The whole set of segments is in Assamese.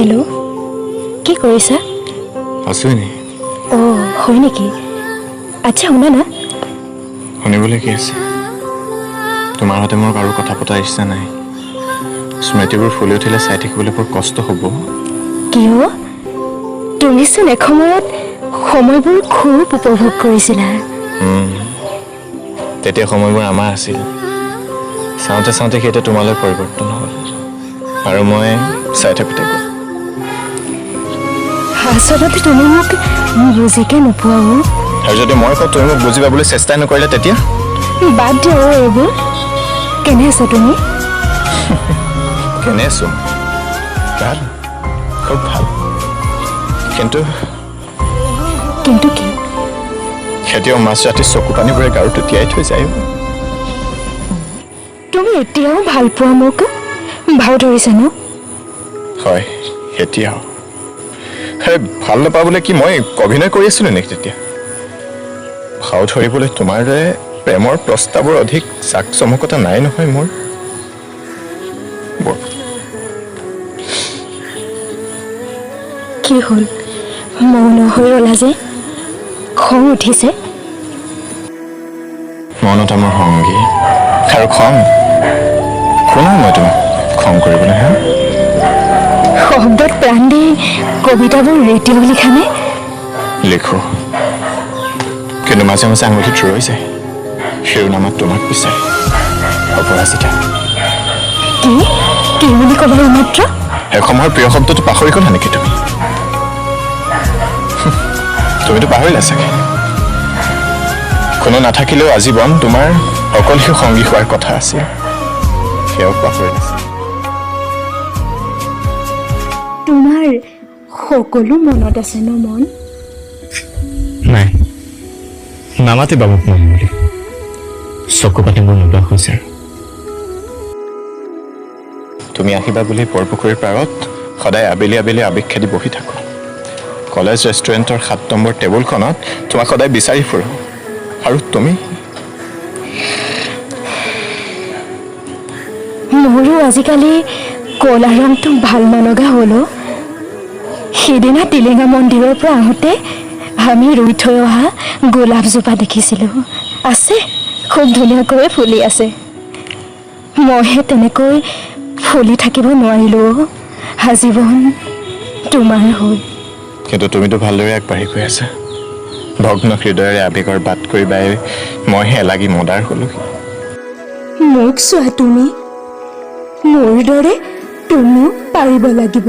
হেল্ল' কি কৰিছা? আছো নি? অঁ হয় নেকি? আচ্ছা শুনা না। শুনিবলৈ কি আছে? তোমাৰ হাতে মোৰ কাৰো কথা পতাৰ ইচ্ছা নাই। স্মৃতিবোৰ ফুলি উঠিলে চাই থাকিবলৈ বৰ কষ্ট হ'ব। কিয়? তুমিচোন এসময়ত সময়বোৰ খুব উপভোগ কৰিছিলা। তেতিয়া সময়বোৰ আমাৰ আছিল। চাওঁতে চাওঁতে সেইটো তোমালৈ পৰিৱৰ্তন হ'ল আৰু মই চাই থাকোঁতে গ'ল। আচলতে তুমি মোক বুজিকে নোপোৱাও। আৰু যদি মই কওঁ তুমি মোক বুজি পাবলৈ চেষ্টাই নকৰিলে তেতিয়া? বাদ দিয়া এইবোৰ। কেনে আছা তুমি? কেনে আছো? ভাল, খুব ভাল। কিন্তু কিন্তু কি? খেতিয়ক মাছ ৰাতি চকু পানীবোৰে গাৰুটো তিয়াই থৈ যায়। তুমি এতিয়াও ভাল পোৱা মোক? ভাও ধৰিছা ন? হয়, এতিয়াও। আৰে ভাল নাপাবলৈ কি মই অভিনয় কৰি আছিলো নেকি তেতিয়া? ভাও ধৰিবলৈ তোমাৰ দৰে প্ৰেমৰ প্ৰস্তাৱৰ অধিক চাক চমকতা নাই নহয় মোৰ। কি হ'ল? মৌন হৈ ৰলা যে? খং উঠিছে? মৌনতা মোৰ সংগী আৰু খং কোনো মই তোমাক খং কৰিবলৈ হা? শব্দত প্ৰাণ দি কবিতাবোৰ ৰেডিঅ' লিখানে? লিখো, কিন্তু মাজে মাজে আঙুলিত ৰৈ যায় শিৰোনামত তোমাক বিচাৰি। অপৰাজিতা। কি? কি বুলি ক'লা এইমাত্ৰ? এসময়ৰ প্ৰিয় শব্দটো পাহৰি গ'লা নেকি তুমি? তুমিতো পাহৰিলা চাগে। কোনো নাথাকিলেও আজীৱন তোমাৰ অকলশে সংগী হোৱাৰ কথা আছিল, সেয়াও পাহৰিলা। তোমাৰ সকলো মনত আছে ন মন? নাই, নামাতিবা মোক মন বুলি। চকু পাতি মোৰ নোলোৱা হৈছে। তুমি আহিবা বুলি বৰপুখুৰীৰ পাৰত সদায় আবেলি আবেলি আবেগ খেদি বহি থাকো। কলেজ ৰেষ্টুৰেণ্টৰ ৭ নম্বৰ টেবুলখনত তোমাক সদায় বিচাৰি ফুৰো। আৰু তুমি? মোৰো আজিকালি কলা ৰংটো ভাল নলগা হ'ল। সিদিনা টিলিঙা মন্দিৰৰ পৰা আহোঁতে আমি ৰুই থৈ অহা গোলাপজোপা দেখিছিলোঁ। আছে, খুব ধুনীয়াকৈ ফুলি আছে। মইহে তেনেকৈ ফুলি থাকিব নোৱাৰিলোঁ। আজীৱন তোমাৰ হ'ল। কিন্তু তুমিতো ভালদৰে আগবাঢ়ি গৈ আছা। ভগ্ন হৃদয়েৰে আবেগৰ বাট কৰি বাই মইহে লাগি মদাৰ হ'লো। মোক চোৱা তুমি, মোৰ দৰে তুমিও পাৰিব লাগিব।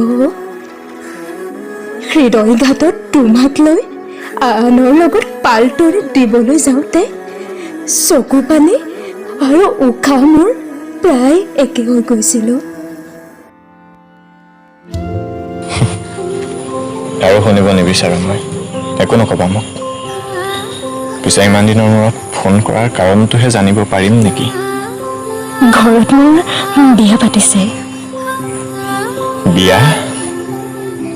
হৃদয়ঘাতত তোমাক লৈ আনৰ লগত পালটোৰে দিবলৈ যাওঁতে চকু পানী আৰু উশাহ মোৰ প্ৰায় একে হৈ গৈছিল। আৰু শুনিব নিবিচাৰোঁ মই, একো নকবা মোক। পিছে ইমান দিনৰ মূৰত ফোন কৰাৰ কাৰণটোহে জানিব পাৰিম নেকি? ঘৰত মোৰ বিয়া পাতিছে। বিয়া?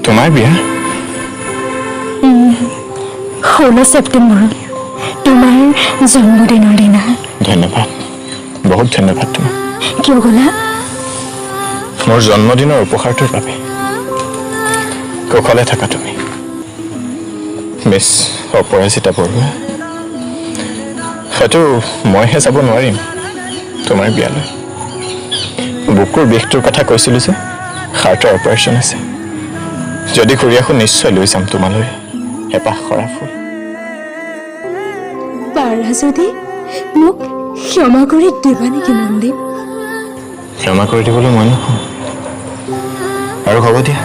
তোমাৰ বিয়া? 16 ছেপ্টেম্বৰত, তোমাৰ জন্মদিনৰ দিনা। ধন্যবাদ, বহুত ধন্যবাদ তোমাক। কিয় ক'লা? মোৰ জন্মদিনৰ উপহাৰটোৰ বাবে। কুশলে থাকা তুমি, মিছ অপৰাজিতা বৰুৱা। হয়তো মইহে যাব নোৱাৰিম তোমাৰ বিয়ালৈ। বুকুৰ বিষটোৰ কথা কৈছিলোঁ যে, হাৰ্টৰ অপাৰেশ্যন আছে। যদি ঘূৰি আহোঁ নিশ্চয় লৈ যাম তোমালৈ এপাহ সৰা ফুল। পাৰা যদি মোক ক্ষমা কৰি দিবা নেকি মনদীপ? ক্ষমা কৰি দিবলৈ মই নহওঁ। আৰু হ'ব দিয়া,